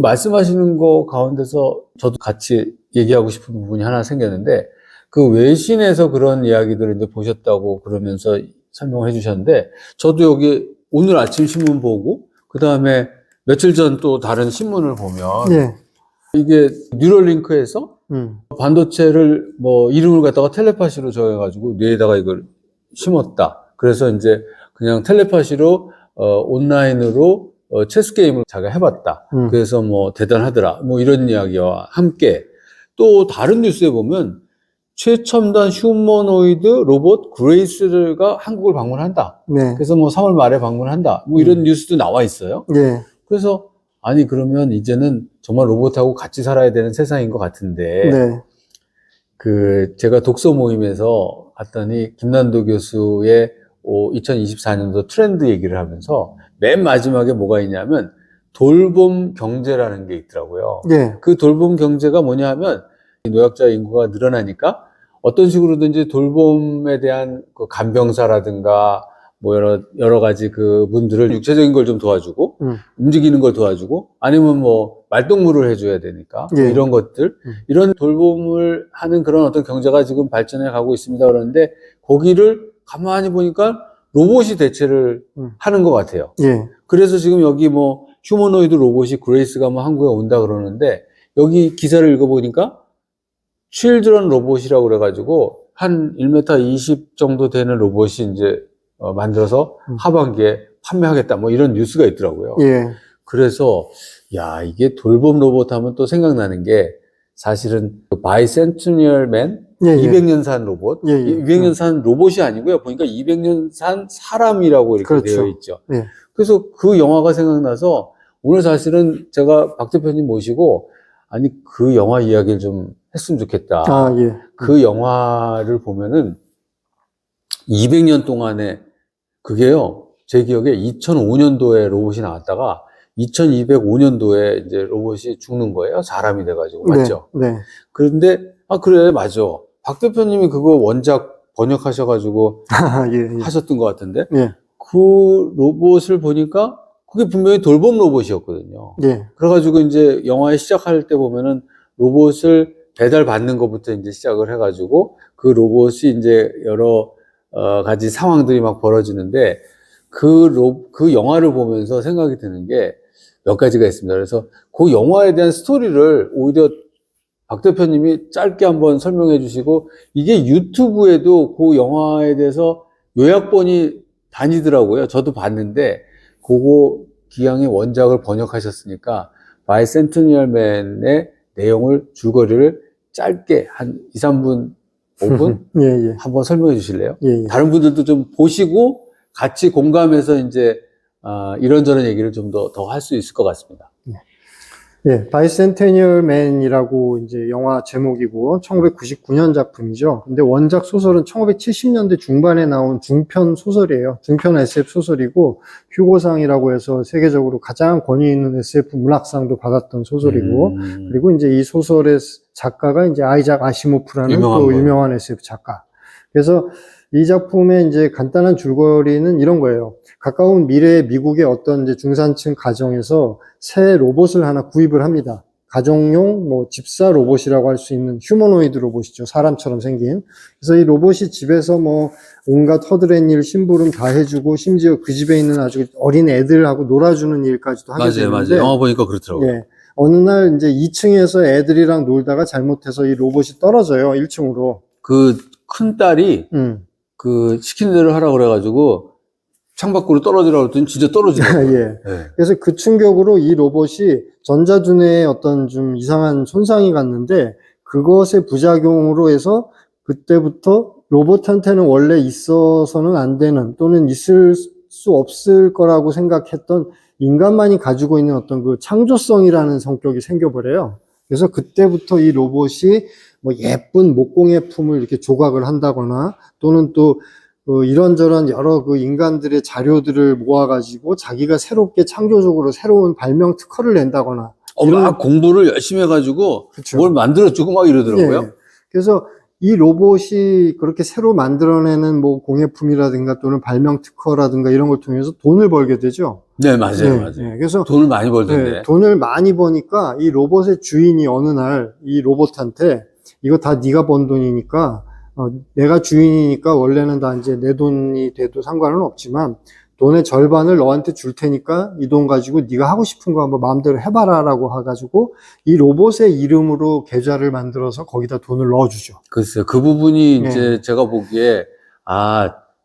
말씀하시는 거 가운데서 저도 같이 얘기하고 싶은 부분이 하나 생겼는데, 그 외신에서 그런 이야기들을 이제 보셨다고 그러면서 설명을 해주셨는데, 저도 여기 오늘 아침 신문 보고, 그 다음에 며칠 전 또 다른 신문을 보면, 예. 이게 뉴럴링크에서 반도체를 뭐 이름을 갖다가 텔레파시로 정해가지고 뇌에다가 이걸 심었다. 그래서 이제 그냥 텔레파시로 온라인으로 체스 게임을 자기가 해봤다. 그래서 뭐 대단하더라. 뭐 이런 이야기와 함께 또 다른 뉴스에 보면 최첨단 휴머노이드 로봇 그레이스가 한국을 방문한다. 네. 그래서 뭐 3월 말에 방문한다. 뭐 이런 뉴스도 나와 있어요. 예. 그래서 아니 그러면 이제는 정말 로봇하고 같이 살아야 되는 세상인 것 같은데 네. 그 제가 독서 모임에서 갔더니 김난도 교수의 2024년도 트렌드 얘기를 하면서 맨 마지막에 뭐가 있냐면 돌봄 경제라는 게 있더라고요. 예. 그 돌봄 경제가 뭐냐 하면 노약자 인구가 늘어나니까 어떤 식으로든지 돌봄에 대한 그 간병사라든가 뭐 여러 가지 그 분들을 육체적인 걸 좀 도와주고 움직이는 걸 도와주고 아니면 뭐 말동무를 해줘야 되니까 예. 뭐 이런 것들 이런 돌봄을 하는 그런 어떤 경제가 지금 발전해 가고 있습니다. 그러는데 거기를 가만히 보니까 로봇이 대체를 하는 것 같아요. 예. 그래서 지금 여기 뭐 휴머노이드 로봇이 그레이스가 뭐 한국에 온다 그러는데 여기 기사를 읽어보니까 칠드런 로봇이라고 그래가지고 한 1m 20 정도 되는 로봇이 이제 만들어서 하반기에 판매하겠다 뭐 이런 뉴스가 있더라고요. 예. 그래서 야 이게 돌봄 로봇 하면 또 생각나는 게 사실은 바이센트니얼 맨 예, 예. 200년 산 로봇 예, 예. 200년 산 로봇이 아니고요. 보니까 200년 산 사람이라고 이렇게 그렇죠. 되어 있죠. 예. 그래서 그 영화가 생각나서 오늘 사실은 제가 박 대표님 모시고 아니 그 영화 이야기를 좀 했으면 좋겠다. 아, 예. 그 영화를 보면은 200년 동안에 그게요. 제 기억에 2005년도에 로봇이 나왔다가 2205년도에 이제 로봇이 죽는 거예요. 사람이 돼가지고. 맞죠? 네. 네. 그런데 아 그래 맞아. 박 대표님이 그거 원작 번역하셔가지고 아, 예, 예. 하셨던 것 같은데 예. 그 로봇을 보니까 그게 분명히 돌봄 로봇이었거든요. 예. 그래가지고 이제 영화에 시작할 때 보면은 로봇을 배달 받는 것부터 이제 시작을 해가지고 그 로봇이 이제 여러 가지 상황들이 막 벌어지는데 그 영화를 보면서 생각이 드는 게 몇 가지가 있습니다. 그래서 그 영화에 대한 스토리를 오히려 박 대표님이 짧게 한번 설명해 주시고 이게 유튜브에도 그 영화에 대해서 요약본이 다니더라고요. 저도 봤는데 그거 기왕에 원작을 번역하셨으니까 바이센트니얼 맨의 내용을 줄거리를 짧게 한 2, 3분, 5분 예, 예. 한번 설명해 주실래요? 예, 예. 다른 분들도 좀 보시고 같이 공감해서 이제 이런저런 얘기를 좀 더 할 수 있을 것 같습니다. 예, 바이센테니얼 맨이라고 이제 영화 제목이고 1999년 작품이죠. 근데 원작 소설은 1970년대 중반에 나온 중편 소설이에요. 중편 SF 소설이고 휴고상이라고 해서 세계적으로 가장 권위 있는 SF 문학상도 받았던 소설이고 그리고 이제 이 소설의 작가가 이제 아이작 아시모프라는 또 유명한 SF 작가. 그래서 이 작품의 이제 간단한 줄거리는 이런 거예요. 가까운 미래에 미국의 어떤 이제 중산층 가정에서 새 로봇을 하나 구입을 합니다. 가정용 뭐 집사 로봇이라고 할 수 있는 휴머노이드 로봇이죠. 사람처럼 생긴. 그래서 이 로봇이 집에서 뭐 온갖 허드렛 일, 심부름 다 해주고 심지어 그 집에 있는 아주 어린 애들하고 놀아주는 일까지도 하게 되는데. 맞아요. 영화 보니까 그렇더라고요. 예. 어느 날 이제 2층에서 애들이랑 놀다가 잘못해서 이 로봇이 떨어져요. 1층으로. 그 큰 딸이 그 시키는 대로 하라고 그래가지고 창밖으로 떨어지라고 했더니 진짜 떨어지더라고요. 예. 네. 그래서 그 충격으로 이 로봇이 전자두뇌에 어떤 좀 이상한 손상이 갔는데 그것의 부작용으로 해서 그때부터 로봇한테는 원래 있어서는 안 되는 또는 있을 수 없을 거라고 생각했던 인간만이 가지고 있는 어떤 그 창조성이라는 성격이 생겨버려요. 그래서 그때부터 이 로봇이 뭐 예쁜 목공예품을 이렇게 조각을 한다거나 또는 또 이런저런 여러 그 인간들의 자료들을 모아가지고 자기가 새롭게 창조적으로 새로운 발명 특허를 낸다거나. 막 공부를 열심히 해가지고 그쵸. 뭘 만들어주고 막 이러더라고요. 예. 그래서 이 로봇이 그렇게 새로 만들어내는 뭐 공예품이라든가 또는 발명 특허라든가 이런 걸 통해서 돈을 벌게 되죠. 네, 맞아요, 네, 맞아요. 네. 그래서 돈을 많이 벌던데. 네, 돈을 많이 버니까 이 로봇의 주인이 어느 날 이 로봇한테 이거 다 네가 번 돈이니까 내가 주인이니까 원래는 다 이제 내 돈이 돼도 상관은 없지만 돈의 절반을 너한테 줄 테니까 이 돈 가지고 네가 하고 싶은 거 한번 마음대로 해봐라라고 해가지고 이 로봇의 이름으로 계좌를 만들어서 거기다 돈을 넣어주죠. 글쎄요. 그 부분이 네. 이제 제가 보기에,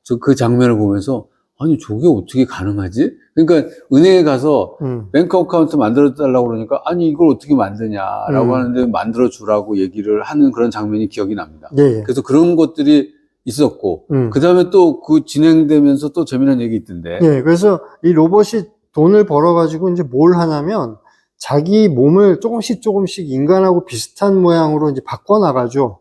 저 그 장면을 보면서, 아니, 저게 어떻게 가능하지? 그러니까 은행에 가서 뱅크 어카운트 만들어 달라고 그러니까, 아니, 이걸 어떻게 만드냐라고 하는데 만들어 주라고 얘기를 하는 그런 장면이 기억이 납니다. 예, 예. 그래서 그런 것들이 있었고, 그 다음에 또 그 진행되면서 또 재미난 얘기 있던데. 예, 그래서 이 로봇이 돈을 벌어가지고 이제 뭘 하냐면 자기 몸을 조금씩 인간하고 비슷한 모양으로 이제 바꿔나가죠.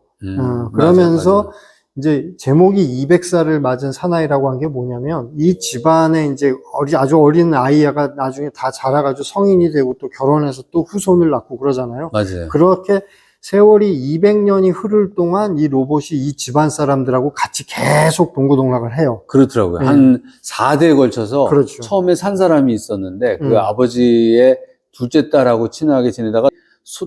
그러면서 맞아요, 맞아요. 이제 제목이 200살을 맞은 사나이라고 한 게 뭐냐면 이 집안에 이제 아주 어린 아이가 나중에 다 자라가지고 성인이 되고 또 결혼해서 또 후손을 낳고 그러잖아요. 맞아요. 그렇게 세월이 200년이 흐를 동안 이 로봇이 이 집안 사람들하고 같이 계속 동고동락을 해요. 그렇더라고요. 네. 한 4대에 걸쳐서 그렇죠. 처음에 산 사람이 있었는데 그 아버지의 둘째 딸하고 친하게 지내다가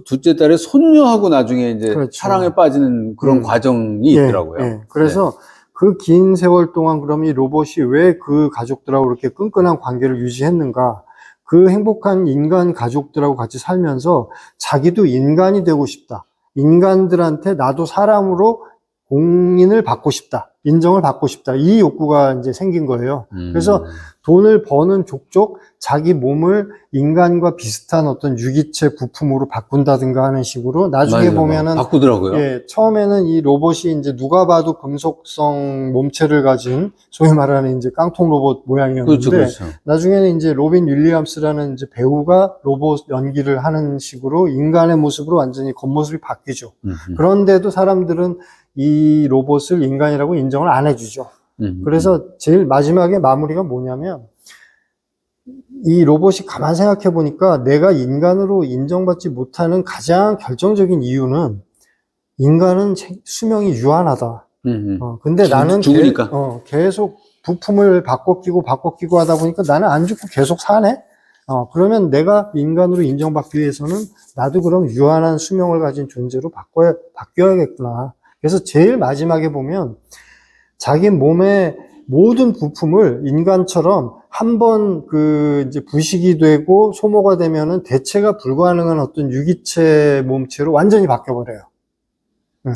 둘째 딸의 손녀하고 나중에 이제 그렇죠. 사랑에 빠지는 그런 과정이 예, 있더라고요. 예. 그래서 그 긴 세월 동안 그럼 이 로봇이 왜 그 가족들하고 그렇게 끈끈한 관계를 유지했는가? 그 행복한 인간 가족들하고 같이 살면서 자기도 인간이 되고 싶다. 인간들한테 나도 사람으로 공인을 받고 싶다. 인정을 받고 싶다. 이 욕구가 이제 생긴 거예요. 그래서 돈을 버는 족족 자기 몸을 인간과 비슷한 어떤 유기체 부품으로 바꾼다든가 하는 식으로 나중에 맞아요. 보면은 바꾸더라고요. 예, 처음에는 이 로봇이 이제 누가 봐도 금속성 몸체를 가진 소위 말하는 이제 깡통 로봇 모양이었는데 그렇죠. 나중에는 이제 로빈 윌리엄스라는 이제 배우가 로봇 연기를 하는 식으로 인간의 모습으로 완전히 겉모습이 바뀌죠. 그런데도 사람들은 이 로봇을 인간이라고 인정을 안 해주죠. 그래서 제일 마지막에 마무리가 뭐냐면 이 로봇이 가만 생각해 보니까 내가 인간으로 인정받지 못하는 가장 결정적인 이유는 인간은 수명이 유한하다. 근데 나는 죽으니까. 계속 부품을 바꿔 끼고 하다 보니까 나는 안 죽고 계속 사네? 그러면 내가 인간으로 인정받기 위해서는 나도 그럼 유한한 수명을 가진 존재로 바뀌어야겠구나. 그래서 제일 마지막에 보면 자기 몸의 모든 부품을 인간처럼 한번 이제 부식이 되고 소모가 되면은 대체가 불가능한 어떤 유기체 몸체로 완전히 바뀌어버려요.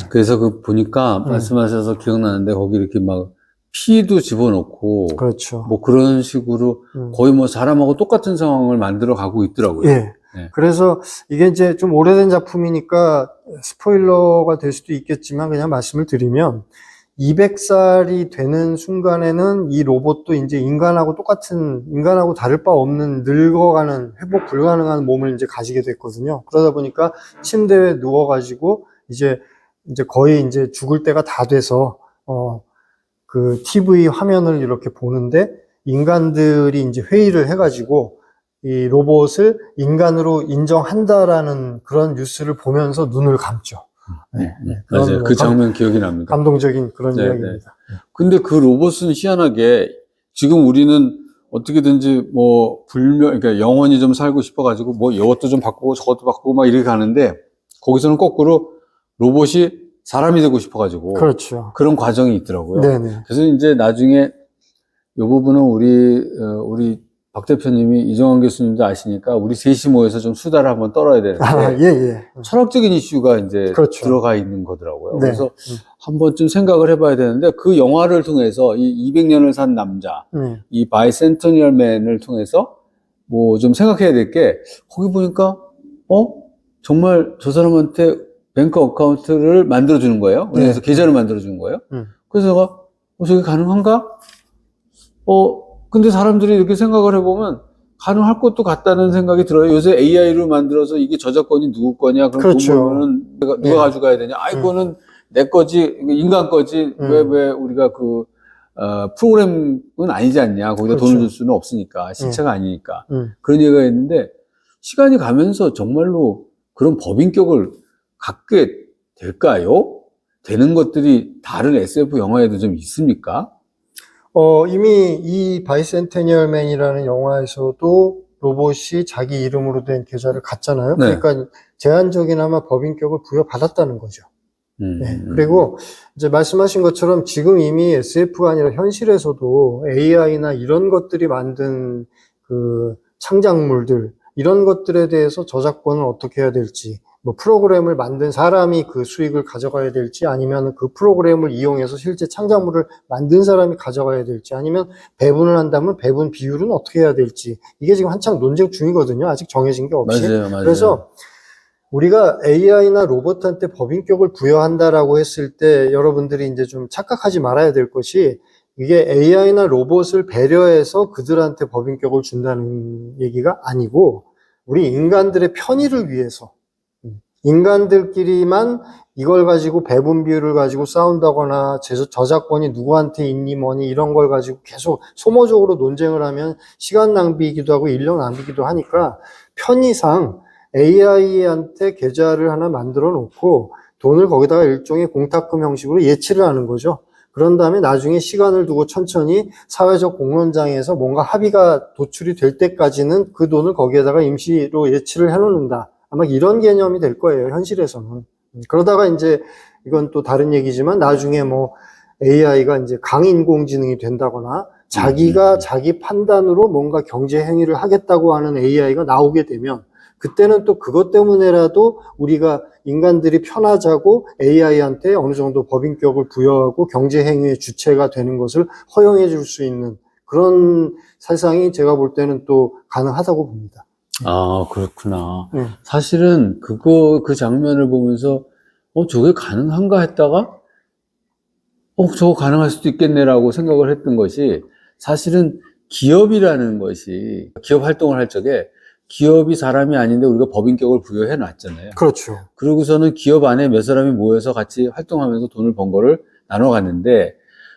그래서 보니까 말씀하셔서 기억나는데 거기 이렇게 막 피도 집어넣고 그렇죠. 뭐 그런 식으로 거의 뭐 사람하고 똑같은 상황을 만들어 가고 있더라고요. 예. 네. 그래서 이게 이제 좀 오래된 작품이니까 스포일러가 될 수도 있겠지만 그냥 말씀을 드리면 200살이 되는 순간에는 이 로봇도 이제 인간하고 다를 바 없는 늙어가는 회복 불가능한 몸을 이제 가지게 됐거든요. 그러다 보니까 침대에 누워가지고 이제 거의 이제 죽을 때가 다 돼서, 그 TV 화면을 이렇게 보는데 인간들이 이제 회의를 해가지고 이 로봇을 인간으로 인정한다라는 그런 뉴스를 보면서 눈을 감죠. 네, 맞아요. 그 장면 기억이 납니다. 감동적인 그런 이야기입니다. 근데 그 로봇은 희한하게 지금 우리는 어떻게든지 뭐 그러니까 영원히 좀 살고 싶어가지고 뭐 이것도 좀 바꾸고 저것도 바꾸고 막 이렇게 가는데 거기서는 거꾸로 로봇이 사람이 되고 싶어가지고 그렇죠. 그런 과정이 있더라고요. 네네. 그래서 이제 나중에 이 부분은 우리 박 대표님이 이정환 교수님도 아시니까 우리 셋이 모여서 좀 수다를 한번 떨어야 되는데 예. 철학적인 이슈가 이제 그렇죠. 들어가 있는 거더라고요. 네. 그래서 한번쯤 생각을 해봐야 되는데 그 영화를 통해서 이 200년을 산 남자, 이 바이센터니얼 맨을 통해서 뭐 좀 생각해야 될 게 거기 보니까 정말 저 사람한테 뱅크 어카운트를 만들어주는 거예요. 은행에서 계좌를 만들어주는 거예요. 그래서 제가 저게 가능한가? 근데 사람들이 이렇게 생각을 해보면 가능할 것도 같다는 생각이 들어요. 요새 AI로 만들어서 이게 저작권이 누구 거냐? 그럼 그렇죠. 돈 벌면은 누가 가져가야 되냐? 그거는 내 거지, 인간 거지. 왜 우리가 프로그램은 아니지 않냐? 거기다 그렇죠. 돈을 줄 수는 없으니까. 실체가 아니니까. 그런 얘기가 있는데 시간이 가면서 정말로 그런 법인격을 갖게 될까요? 되는 것들이 다른 SF 영화에도 좀 있습니까? 이미 이 바이센테니얼맨이라는 영화에서도 로봇이 자기 이름으로 된 계좌를 갖잖아요. 네. 그러니까 제한적이나마 법인격을 부여받았다는 거죠. 네. 그리고 이제 말씀하신 것처럼 지금 이미 SF가 아니라 현실에서도 AI나 이런 것들이 만든 그 창작물들, 이런 것들에 대해서 저작권을 어떻게 해야 될지, 뭐 프로그램을 만든 사람이 그 수익을 가져가야 될지, 아니면 그 프로그램을 이용해서 실제 창작물을 만든 사람이 가져가야 될지, 아니면 배분을 한다면 배분 비율은 어떻게 해야 될지, 이게 지금 한창 논쟁 중이거든요. 아직 정해진 게 없이. 맞아요. 그래서 우리가 AI나 로봇한테 법인격을 부여한다라고 했을 때 여러분들이 이제 좀 착각하지 말아야 될 것이, 이게 AI나 로봇을 배려해서 그들한테 법인격을 준다는 얘기가 아니고, 우리 인간들의 편의를 위해서 인간들끼리만 이걸 가지고 배분 비율을 가지고 싸운다거나 저작권이 누구한테 있니 뭐니 이런 걸 가지고 계속 소모적으로 논쟁을 하면 시간 낭비이기도 하고 인력 낭비이기도 하니까, 편의상 AI한테 계좌를 하나 만들어 놓고 돈을 거기다가 일종의 공탁금 형식으로 예치를 하는 거죠. 그런 다음에 나중에 시간을 두고 천천히 사회적 공론장에서 뭔가 합의가 도출이 될 때까지는 그 돈을 거기에다가 임시로 예치를 해놓는다. 아마 이런 개념이 될 거예요, 현실에서는. 그러다가 이제 이건 또 다른 얘기지만 나중에 뭐 AI가 이제 강인공지능이 된다거나 자기가 자기 판단으로 뭔가 경제 행위를 하겠다고 하는 AI가 나오게 되면, 그때는 또 그것 때문에라도 우리가 인간들이 편하자고 AI한테 어느 정도 법인격을 부여하고 경제 행위의 주체가 되는 것을 허용해 줄 수 있는 그런 세상이 제가 볼 때는 또 가능하다고 봅니다. 아, 그렇구나. 사실은 그 장면을 보면서, 저게 가능한가 했다가, 저거 가능할 수도 있겠네라고 생각을 했던 것이, 사실은 기업이라는 것이, 기업 활동을 할 적에 기업이 사람이 아닌데 우리가 법인격을 부여해 놨잖아요. 그렇죠. 그러고서는 기업 안에 몇 사람이 모여서 같이 활동하면서 돈을 번 거를 나눠 갔는데,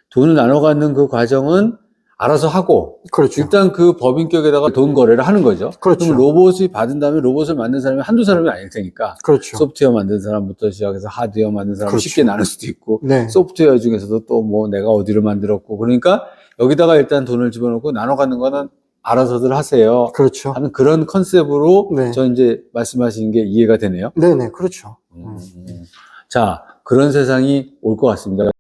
돈을 나눠 갖는 그 과정은 알아서 하고, 그렇죠. 일단 그 법인격에다가 돈 거래를 하는 거죠. 그렇죠. 그럼 로봇이 받은 다음에 로봇을 만든 사람이 한두 사람이 아닐 테니까, 그렇죠. 소프트웨어 만든 사람부터 시작해서 하드웨어 만든 사람 그렇죠. 쉽게 나눌 수도 있고, 네. 소프트웨어 중에서도 또 뭐 내가 어디를 만들었고, 그러니까 여기다가 일단 돈을 집어넣고 나눠 갖는 거는 알아서들 하세요. 그렇죠. 하는 그런 컨셉으로 네. 저 이제 말씀하신 게 이해가 되네요. 네네, 그렇죠. 자, 그런 세상이 올 것 같습니다.